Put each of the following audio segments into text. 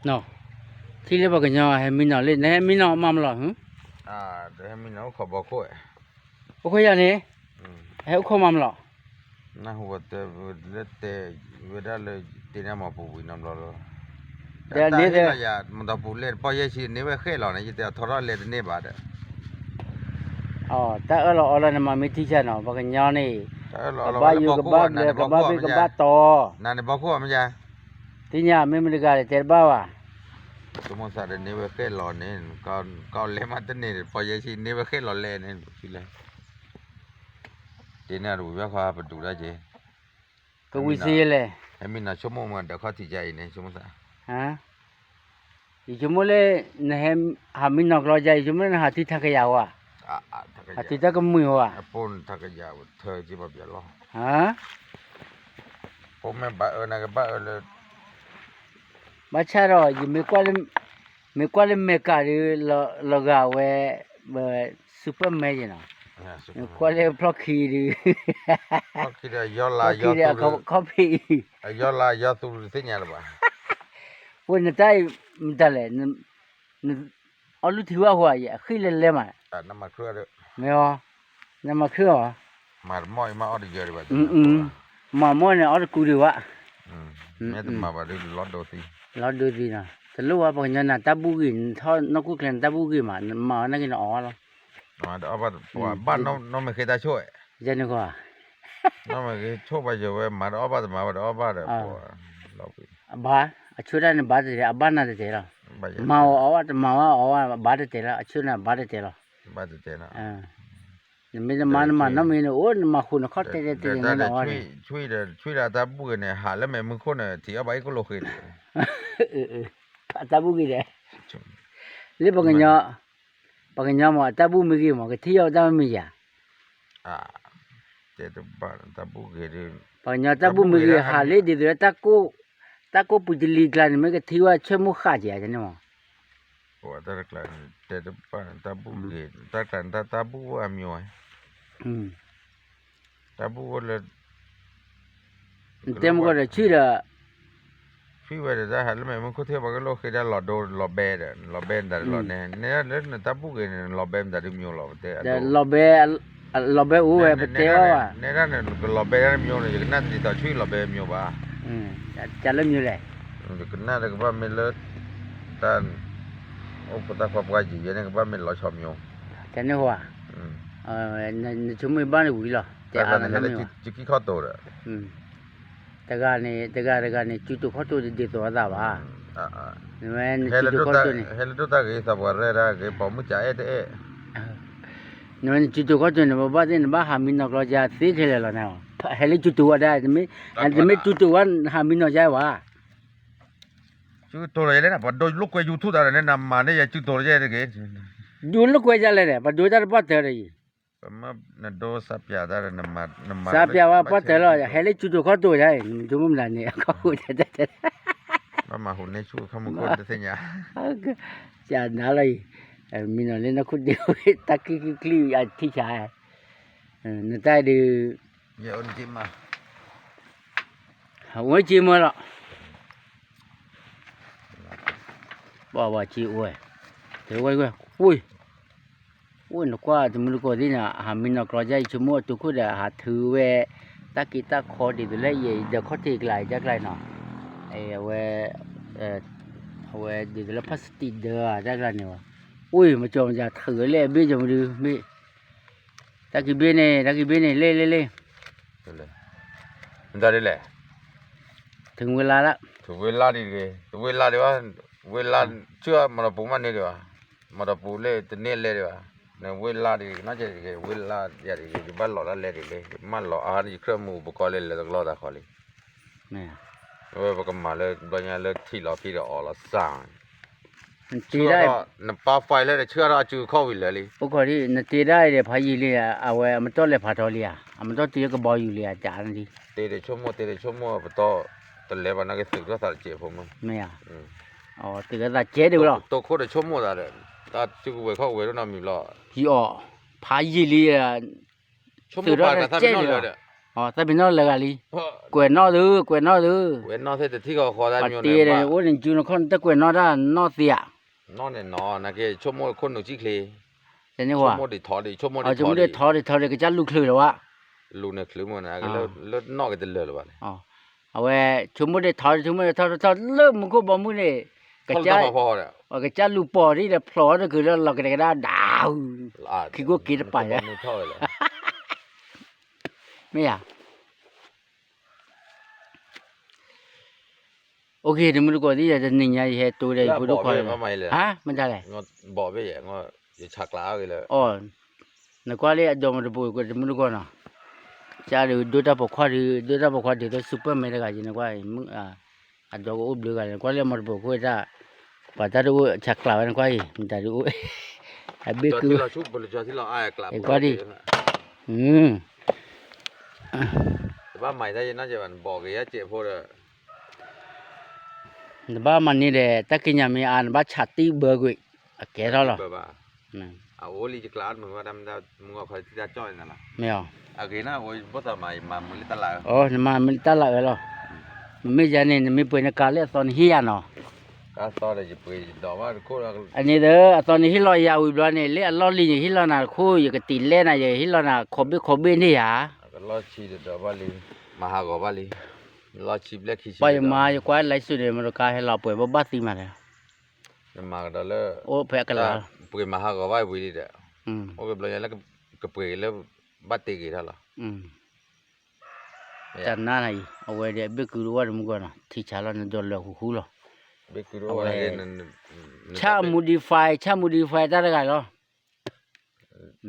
no thì lấy bao cái nhỏ hay mình nó lên này mình nó mắm lọ hả để mình nấu khẩu bò khô ok giờ này hay không mắm lọ na huwa te veda le tina ma pu wi nam lo để để ya ma da pu le pa ye chi ne we khe lo ne te thora le ne ba de ta ở là mà mình thi chơi nó bao cái nhỏ này lo bao nhiêu cái ba to na ne ba kho ma ja thì nhà mình cái cái bao à tumo sa de ne we khe lo ne ka le ma te ne pa ye chi ne we khe lo le ne chi le tina ru ya kha ba du da je cái quy xíเลยmình là số một mà đã có thị dày này số một sao hả thì chúng mới này mình nọc lo dày chúng mới là hạt thịt cái giàu à hạt thịt cái mùi hoa pon thắc cái giàu thời chỉ bảo biết lo hả pon mấy bà ở này cái bà ở là bà cha rồi thì mấy qua lên mấy cái lo gạo về super mấy gì nào qua lên blocky đi blocky là do coffee do tu thế nhà là bà quên người ta lại ở lúc thiếu hoa vậy khi lên mà nằm mà khưa được mấy ho nằm mà khưa hả mà mọi mà ở đây giờ đi bà mà mọi này ở đây cùi được ạ nghe tụi mà bà đi lót đồ gì nào từ lúc bao nhiêu là tabu gì thôi nó cũng là tabu gì mà nó cái nó lo mà đó bà nó mới khi ta chơi dân nó quoi nó mà cái chơi bây giờ mà đó bà đấy bà chú ra nên bà thì bà nào thì thế rồi mà bà thì thế rồi chú nào bà thì thế rồi bà thì thế nào mình mà nó mình ổn mà khu nó khó thế thế nó nó chui là ta bu cái này hà là mẹ mình khôn này thì ở bãi có lô khỉ ta bu cái đấy lấy bằng cái nhỏ mà ta bu mấy cái mà cái thiêu ta mấy gì thế đó bà ta bu cái đấy bằng nhỏ ta bu mấy cái hà lấy đi rồi ta có bút đi làm mấy cái thiêu chơi mua khá gì vậy nó ta là thế đó bà ta bu cái ta bu am nhiều ta bu là tem gọi là chui vậy ra hẳn là mình có thể bằng cái lô khi ra lò bè đã lò này nếu là ta bu cái lò bè đã được nhiều lò thế lò bè u về bê à nếu là lò bè đã nhiều này cái nát thì ta chui lò bè nhiều ba chả làm như vậy cái nát là cái ba mình lớn ta ông ta phải quay gì vậy nên cái ba mình lò chòm nhiều chả nữa à chúng mình bán được quý rồi ta này là chỉ khó tổ rồi cái này chú tôi khó tôi đi tổ ra ba nên hay là chúng ta cái sao vậy ra cái bảo mức chạy thế nên chú tôi khó tôi này ba thế này ba hà mình nó có giá thế thế là nào hay là chú tôi ở đây thì mấy chú tôi ăn hà mình nó giá quá chú tôi này là đôi lúc quay YouTube đó nên nằm mà này chú tôi này cái đôi lúc quay ra lại này đôi ra bắt thế này mà nó đôi sắp giờ đó là nằm sắp giờ bắt thế rồi hay là chú tôi khó tôi đấy chú mình là này khó tôi mà hôm nay chú không có thế nhá chả nói lại mình nói lên nó cũng điều ta cái clip thi chạy người ta đi giờ ôn chim mà không có chim mà đó bỏ chịu rồi thế ui nó qua thì mình có đi nè mình nó có dây chúng mua tụi cô đã hạt thử về ta kỹ ta khó thì tụi lấy gì được khó thì lại chắc lại nó về thì tụi lấy plastic được chắc là nhiều ui mà chồng giờ thử lên bây giờ mà đi mi ta cái bên này lên mình ra đây lẹ thừng về la đó thừng về la đi ba về la chưa mà nó bung ăn đi được mà nó bung lên từ nền lên được nên về la đi nó chỉ cái về la giờ thì cái bắt lọ lên đi mà lọ thì cứ mua bột cỏ lên là lọ đã khỏi đi nè về bột cỏ lên bây giờ lên thì lọ phi lọ là sang chỉได้ nó pa phai lên chưa ra chưa khâu vềเลย bột cỏ đi nó chỉได้เลยพายีเลยvềมันต้องเลยพาทอเลยมันต้องตีก็บอยอยู่เลยจานดิตีเดชั่วโมงไปต่อแต่เลยวันนั้นก็สึกก็สารเจ็บผมไม่อ่ะตีก็สารเจ็บดีกว่าตัวโคตรชั่วโมงอะไรตาจุกเวเข้าเวแล้วน้ำมีล้อพี่พายีเลยชั่วโมงไปก็ทำไม่นอนเลย อ๋อแต่เป็นนอเลยกะลี เพราะ กวนนอดื้อกวนนอดื้อ เว้นนอกเสร็จที่เขาขอได้ ปัด มี เตียเลยโอ้ยจูนคนตะกวนนอด้านอเสีย นอนเนี่ยนอนนะแกชั่วโมงคนหนึ่งจี้เคล แต่นี่ ชั่ว ว่า โมงดิถอดดิชั่วโมง เอา ดิ จะ ถอ ไม่ ด ได้ ดิ ทอดก็จะลูกคลือแล้ววะ ลูเนี่ยคลืมมันนะแล้วนอกก็จะเลือดหรือเปล่า อ๋อเอาไว้ชุมไม่ได้ชุมไม่ได้ทอดเริ่มมันก็บ่มื้อนี่ก็ เขา จะ พอเนี่ย ก็จะลูกปอนี่แหละพลอก็คือเราก็ได้ดาว คือกูกินไปอะ มือเท่าเลย ไม่อ่ะโอเคเดี๋ยวมันก็ที่จะนิยายให้ตัวได้ผู้ทุกคนฮะมันจะอะไร งอบอกไปอย่างงอจะฉักล้าวเลย อ๋อนึกว่าเลยดอมระบุก็มันก็เนาะจะดูดูตาปกควาดูตาปกควาที่ตัวซุปเปอร์ไม่ได้กันนึกว่ามึงอ่ะดอกอุบดูกันนึกว่าเลยมันระบุก็จะปัตตาดูชักลาวนึกว่ามันจะดูไอ้เบ จอ คือ ที่เราชุบบริจาคที่เราอ้ายกลับ อืม แต่ว่าใหม่ได้น่าจะมันบอกอย่างเจ็บพอเลย บ้ามันนี่แหละตะกี้ยังมีอ่านบ้าชาติเบอร์กุยแกเท่าหรอ เอาโอลีจะกลาดมึงว่าดำดาวมึงว่าใครที่จะจ้อยนั่นล่ะ ไม่เอา โอเคนะโอ้ยบ่ทำไมมามึงลิตลา อ๋อมันตลาดเหรอมันไม่ใช่เนี่ยไม่เป็นการเล่นตอนเฮียเนาะ ก็ต่อเลยจะไปดอกว่าโคตร อันนี้เด้อตอนนี้ที่เราอยากวิบล้อเนี่ยเล่นล้อลีที่เราหน้าคู่อยู่กับตีเล่นอะไรที่เราหน้าขบนี่หา ก็รอชีดอกว่าลีมาหากว่าลีรอชีเล็กขี้ชี ไปมาอยู่กว่าไรสุดเนี่ยมันก็ให้เราเปิดบ้าตีมาเลย มาก็เลย โอ้แพ้กันละ ปุยมาหากว่าวิลีเด้อ อืม โอ้ก็เลยแล้วก็ปุยแล้วบัดตีกี่ท่าล่ะ อืมจันนั่นไงเอาไว้เดี๋ยวเบกูรู้ว่ามันก็เนาะที่ชาลอนโดนเลยคู่หรอ เบกูรู้ว่าเนี่ย ชา modify ได้ไงล่ะ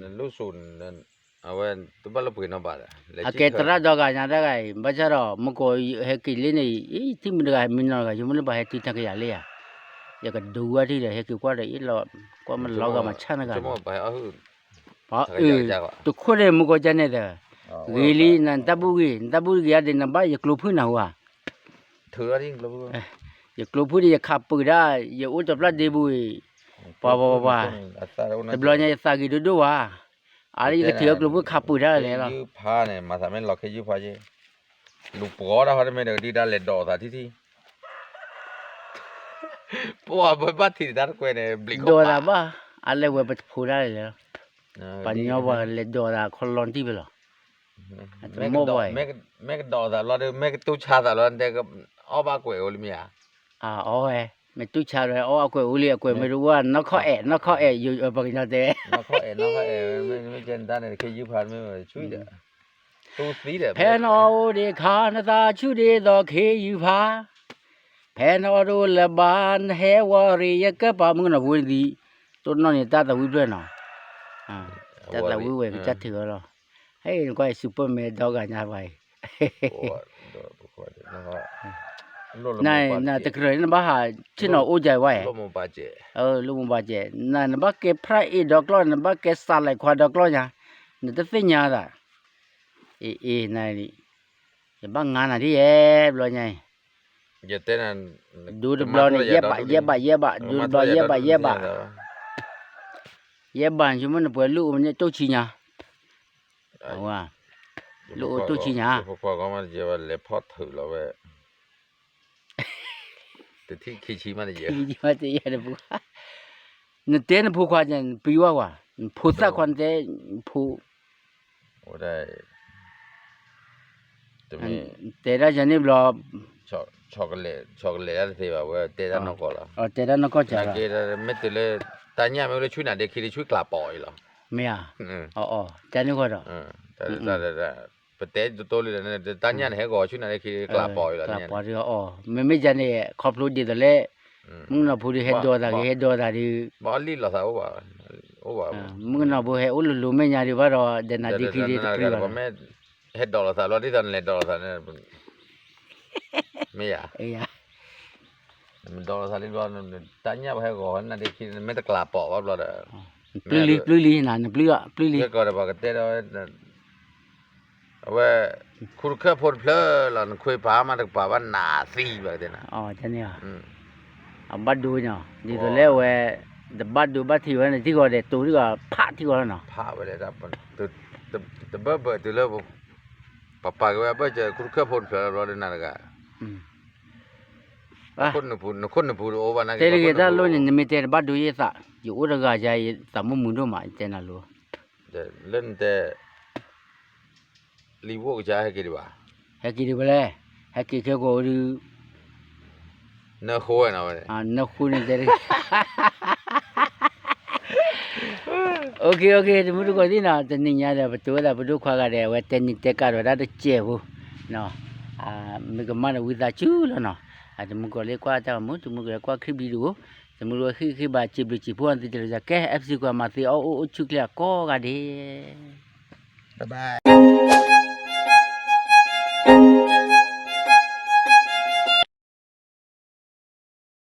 นั่นลูกศูนย์นั่นเอาไว้ตัวบ้านเราปุยน้ำบาด อาเกตระดอกกันได้ไงบ้าจ้ารอมันก็เฮกิลินี่ที่มันได้มินอะไรอยู่มันเลยบ้าเฮติทักยาเลยอ่ะอยากจะดูว่าที่เฮกิกว่าได้อีหลอก็มันลอกมาชันกัน ชั่วโมงไปเอา เพราะทุกคนเลยมันก็จะเนี่ยเด้อกิลินั่นตะบุกีอาเดนบ้าอย่ากลัวพื้นนะวะ เถื่อจริงลูก อย่ากลัวพื้นอย่าขับปืนได้อย่าอุจจาระเดบุยป้าแต่บลอยเนี่ยสากิดูว่าอะไรก็เถื่อกลัวพื้นขับปืนได้เลยล่ะ ยื้อผ้าเนี่ยมาทำให้เราแค่ยื้อผ้าเจ้ลูกปอดเขาไม่ได้ดีได้เล็ดดอกแต่ที่ปัวบ้านที่ด้านกวนเนี่ยบลิง โดราบ้าอะไรเว้ยไปพูดได้เลยปัญญาว่าเล็ดโดราคนร้อนที่ไปหรอ แม่ก็ดอกแต่เราเดี๋ยวแม่ก็ตู้ชาแต่เราเด็กก็อ้อบากวยโอลิมีย อ๋อไม่ตู้ชาเลยอ๋อกวยอุลีกวยไม่รู้ว่านักข้อแอะอยู่ปากนาเต้ น้องเขาไม่เจนด้านเนี่ยแค่ยื้อผ้าไม่ช่วยเด้อตู้สีเด้อ แพนอเดคานตาชูเดดอกเคยูพาแพนอดูละบานเฮวอรียกะปามึงน่ะวุ้นดีต้นนอนนี่ตาตะวิด้วยเนาะตาตะวิเว้ยก็จัดถือแล้วเฮ้ยก็ไอ้ซุปเปอร์แมนดอกกันยาไปน่าตะเคยน่ะบ่หาชิโนโอใจไว้ ลูกมุบาเจ ลูกมึงบาเจน่ะบ่เก็บพระอีดอกล้อน่ะบ่เก็บสาไหลควาดอกล้อน่ะน่ะตะสิญาดานายนี่จะบ้างงานอะไรเอ๊ะบลอยไง เยอะเต้น ดูบลอยนี่เย็บดูบลอยเย็บช่วยมันเปิดลูกมันเนี่ยตู้ชี้เนี่ยเอาว่าลูกตู้ชี้เนี่ย พอก็มันจะว่าเล็บพอถือแล้วเว้ยแต่ที่ขี้ชี้มันเยอะ ขี้มันจะเยอะเลยพวกนี่เต้นพวกเขาจะปีว่าผู้สักคนเต้ผู้ โอ้ได้จะมี เต้ได้จะนี่บลอ ช็อกโกแลตอะไรแบบว่าเต้นนกก็ละ เต้ได้นกก็จะ เต้ไม่ตื่นเลยแต่เนี่ยไม่รู้ช่วยหน่ะเด็กคิดช่วยกลับปอยหรอ ไม่อ๋อจะนี่ก็หรอแต่ประเทศตัวเลยเนี่ยแต่เนี่ยให้ก่อช่วยหน่ะเด็กคิดกลับปอยหรอก ลับ เนี่ย ปอยอ๋อไม่จะเนี่ยขอบรู้ดีแต่เล่มึงน่ะพูดเฮ็ดดอดาดิ บอลลี่หรอสาวว่ามึงน่ะบ่เฮ็ดอุลุไม่ญาดิว่ารอเดน่ะดิคิดิตรีว่า แม่เฮ็ดดอลลาร์สาวที่ตอนเล็ดดอลลาร์สาวเนี่ยไม่อยากมันดอลลาร์สาวที่ว่าตอนนี้ไปก่อนนะเด็กคิดไม่ตะกลาปอกว่าเราเด้อ ปลื้อนั่นปลื้อ ก็ได้บอกกันเต้เราว่าคุณแค่พูดเพลอหล่อนคุยพามาถึงป่าว่าหนาซี่แบบนี้นะ อ๋อจังเนี่ยบัดดูเนาะดิตัวแล้วเว้แต่บัดดูบัดที่ว่าที่ก็ได้ตัวที่ก็พะที่ก็เนาะ พาไปเลยครับตัวเบอร์ตัวเลิกไป papa ke apa je kurke pun fela lo na ga ပါ kun pu over na တဲရကဒါလုံးနေမတဲဘတ်ဒူရဲ့စာယူဥရကကြရဲ့သမမှုတို့မှာတဲနာလို့ len de li wo ja he ke ba ဟက်ကီဒီဘလဲဟက်ကီခဲကိုဒီ na kho na ba နခုနေတဲโอเคဒီမှုတို့ကဒီနာတနင်ညာတဲ့ဘတိုးတာဘတို့ခွာကြတယ်ဝဲတဲနိတက်ကတော့ဒါတကျဲဘူးနော်မေကမနဝိသာချူလို့နော်ဒီမှုကလေးကွာတော့မှုဒီမှုကကွာခရစ်ဘီတို့ဒီမှုတို့ခိဘာချစ်ဘချီဖွန်တိတယ်ကြကဲ FC ကွာမသိအိုချုကလကောကတဲ့ bye bye